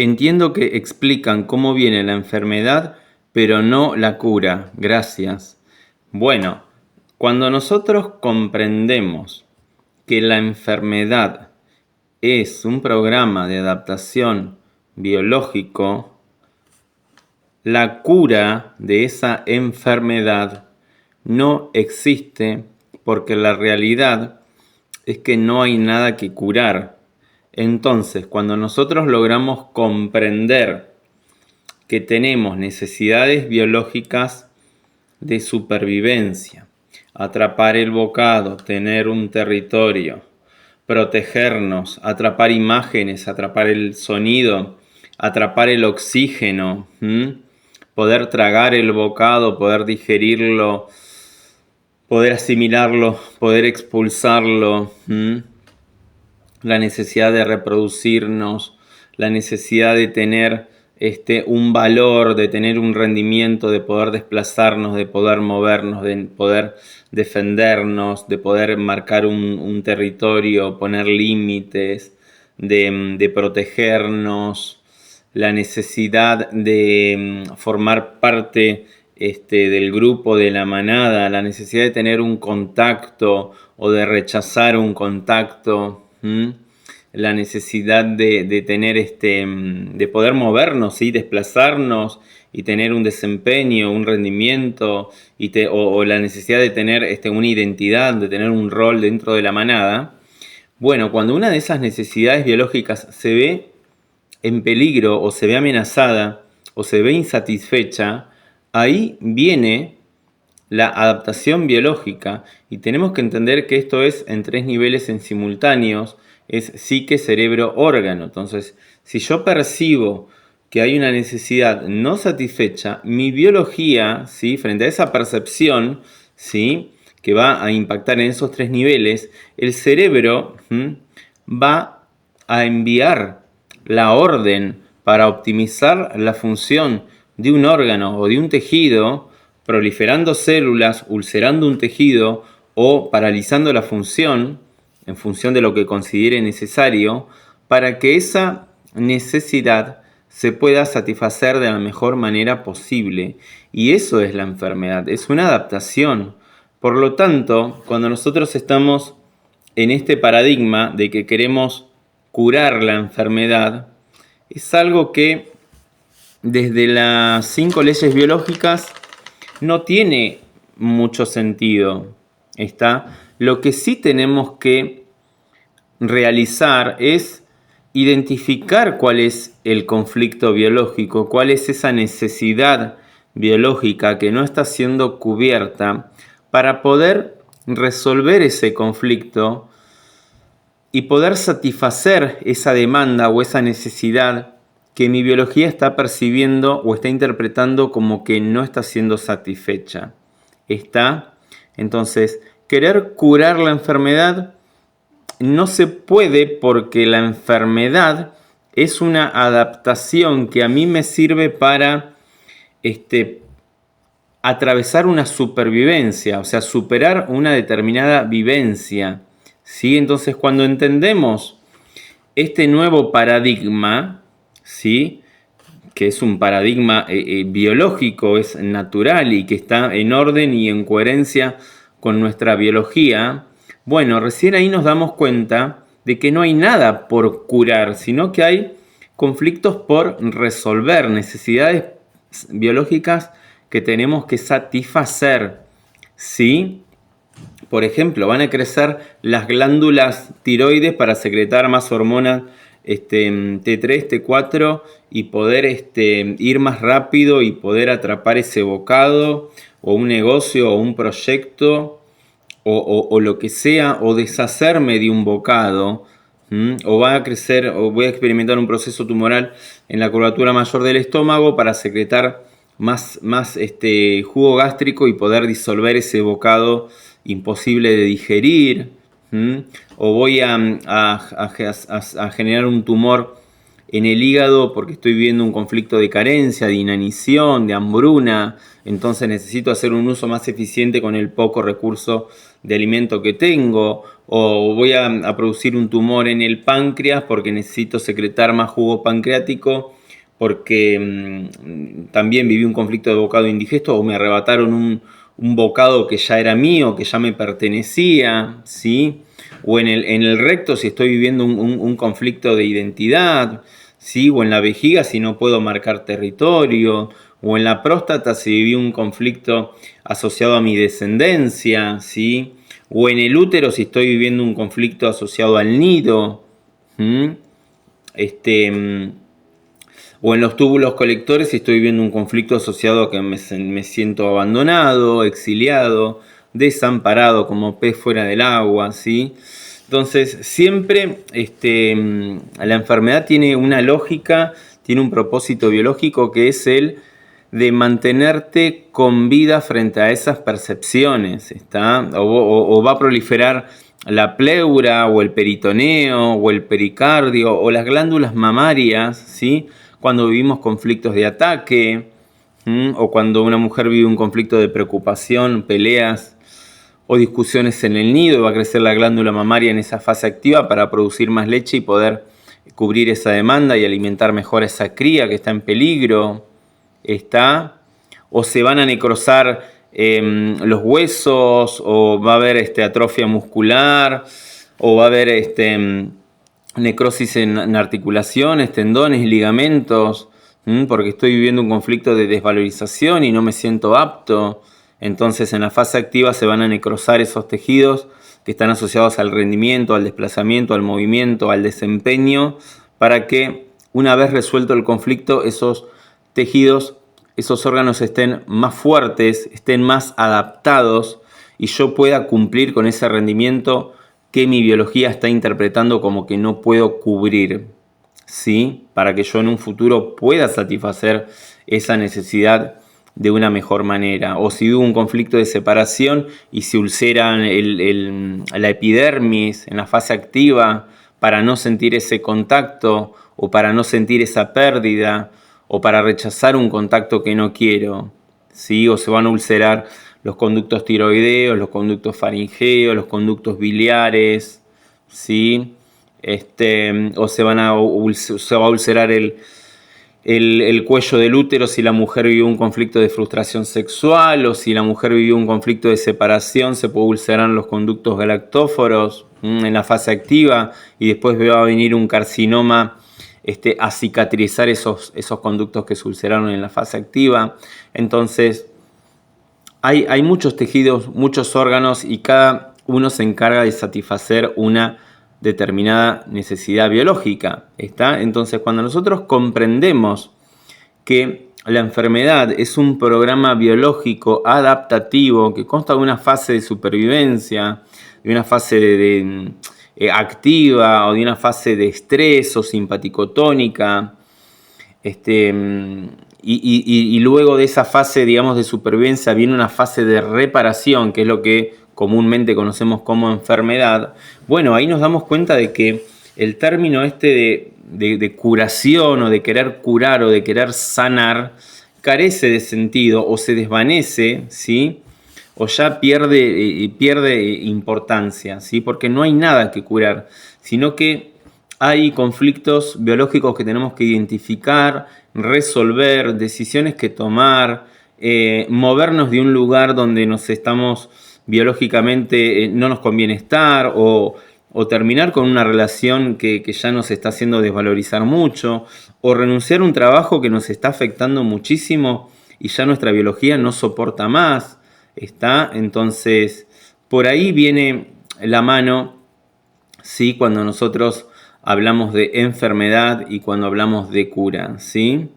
Entiendo que explican cómo viene la enfermedad, pero no la cura. Gracias. Bueno, cuando nosotros comprendemos que la enfermedad es un programa de adaptación biológico, la cura de esa enfermedad no existe porque la realidad es que no hay nada que curar. Entonces, cuando nosotros logramos comprender que tenemos necesidades biológicas de supervivencia, atrapar el bocado, tener un territorio, protegernos, atrapar imágenes, atrapar el sonido, atrapar el oxígeno, poder tragar el bocado, poder digerirlo, poder asimilarlo, poder expulsarlo, la necesidad de reproducirnos, la necesidad de tener un valor, de tener un rendimiento, de poder desplazarnos, de poder movernos, de poder defendernos, de poder marcar un territorio, poner límites, de protegernos, la necesidad de formar parte del grupo, de la manada, la necesidad de tener un contacto o de rechazar un contacto, la necesidad de tener de poder movernos, ¿sí? Desplazarnos y tener un desempeño, un rendimiento, o la necesidad de tener una identidad, de tener un rol dentro de la manada. Bueno, cuando una de esas necesidades biológicas se ve en peligro o se ve amenazada o se ve insatisfecha, ahí viene la adaptación biológica y tenemos que entender que esto es en 3 niveles en simultáneos, es psique, cerebro, órgano. Entonces, si yo percibo que hay una necesidad no satisfecha, mi biología, ¿sí? Frente a esa percepción, ¿sí? Que va a impactar en esos 3 niveles, el cerebro va a enviar la orden para optimizar la función de un órgano o de un tejido, proliferando células, ulcerando un tejido o paralizando la función en función de lo que considere necesario, para que esa necesidad se pueda satisfacer de la mejor manera posible. Y eso es la enfermedad, es una adaptación. Por lo tanto, cuando nosotros estamos en este paradigma de que queremos curar la enfermedad, es algo que desde las 5 leyes biológicas no tiene mucho sentido. Lo que sí tenemos que realizar es identificar cuál es el conflicto biológico, cuál es esa necesidad biológica que no está siendo cubierta para poder resolver ese conflicto y poder satisfacer esa demanda o esa necesidad que mi biología está percibiendo o está interpretando como que no está siendo satisfecha. Entonces, querer curar la enfermedad no se puede porque la enfermedad es una adaptación que a mí me sirve para atravesar una supervivencia, o sea, superar una determinada vivencia, ¿sí? Entonces, cuando entendemos este nuevo paradigma, ¿sí? Que es un paradigma biológico, es natural y que está en orden y en coherencia con nuestra biología, bueno, recién ahí nos damos cuenta de que no hay nada por curar, sino que hay conflictos por resolver, necesidades biológicas que tenemos que satisfacer, ¿sí? Por ejemplo, van a crecer las glándulas tiroides para secretar más hormonas T3, T4 y poder ir más rápido y poder atrapar ese bocado o un negocio o un proyecto o lo que sea, o deshacerme de un bocado, o va a crecer o voy a experimentar un proceso tumoral en la curvatura mayor del estómago para secretar más jugo gástrico y poder disolver ese bocado imposible de digerir, o voy a generar un tumor en el hígado porque estoy viviendo un conflicto de carencia, de inanición, de hambruna, entonces necesito hacer un uso más eficiente con el poco recurso de alimento que tengo, o voy a producir un tumor en el páncreas porque necesito secretar más jugo pancreático porque también viví un conflicto de bocado indigesto o me arrebataron un bocado que ya era mío, que ya me pertenecía, ¿sí? O en el recto si estoy viviendo un conflicto de identidad, ¿sí? O en la vejiga si no puedo marcar territorio, o en la próstata si viví un conflicto asociado a mi descendencia, ¿sí? O en el útero si estoy viviendo un conflicto asociado al nido, ¿m? O en los túbulos colectores si estoy viviendo un conflicto asociado a que me siento abandonado, exiliado, desamparado como pez fuera del agua, ¿sí? Entonces, siempre la enfermedad tiene una lógica, tiene un propósito biológico que es el de mantenerte con vida frente a esas percepciones, ¿está? O va a proliferar la pleura, o el peritoneo, o el pericardio, o las glándulas mamarias, ¿sí? Cuando vivimos conflictos de ataque, o cuando una mujer vive un conflicto de preocupación, peleas o discusiones en el nido, va a crecer la glándula mamaria en esa fase activa para producir más leche y poder cubrir esa demanda y alimentar mejor a esa cría que está en peligro, o se van a necrosar los huesos, o va a haber atrofia muscular, o va a haber necrosis en articulaciones, tendones, ligamentos, porque estoy viviendo un conflicto de desvalorización y no me siento apto. Entonces en la fase activa se van a necrosar esos tejidos que están asociados al rendimiento, al desplazamiento, al movimiento, al desempeño, para que una vez resuelto el conflicto, esos tejidos, esos órganos estén más fuertes, estén más adaptados y yo pueda cumplir con ese rendimiento que mi biología está interpretando como que no puedo cubrir, ¿sí? Para que yo en un futuro pueda satisfacer esa necesidad de una mejor manera. O si hubo un conflicto de separación y se ulcera la epidermis en la fase activa para no sentir ese contacto o para no sentir esa pérdida o para rechazar un contacto que no quiero, ¿sí? O se van a ulcerar los conductos tiroideos, los conductos faringeos, los conductos biliares, ¿sí? O se va a ulcerar el cuello del útero si la mujer vivió un conflicto de frustración sexual, o si la mujer vivió un conflicto de separación, se puede ulcerar los conductos galactóforos en la fase activa y después va a venir un carcinoma a cicatrizar esos conductos que se ulceraron en la fase activa. Entonces, hay muchos tejidos, muchos órganos y cada uno se encarga de satisfacer una determinada necesidad biológica, ¿está? Entonces, cuando nosotros comprendemos que la enfermedad es un programa biológico adaptativo que consta de una fase de supervivencia, de una fase activa o de una fase de estrés o simpaticotónica, y luego de esa fase, digamos, de supervivencia viene una fase de reparación, que es lo que comúnmente conocemos como enfermedad. Bueno, ahí nos damos cuenta de que el término de curación o de querer curar o de querer sanar carece de sentido o se desvanece, ¿sí? O ya pierde importancia, ¿sí? Porque no hay nada que curar, sino que hay conflictos biológicos que tenemos que identificar, resolver, decisiones que tomar, movernos de un lugar donde nos estamos biológicamente, no nos conviene estar, o terminar con una relación que ya nos está haciendo desvalorizar mucho, o renunciar a un trabajo que nos está afectando muchísimo y ya nuestra biología no soporta más, ¿está? Entonces, por ahí viene la mano, ¿sí? Cuando nosotros hablamos de enfermedad y cuando hablamos de cura, ¿sí?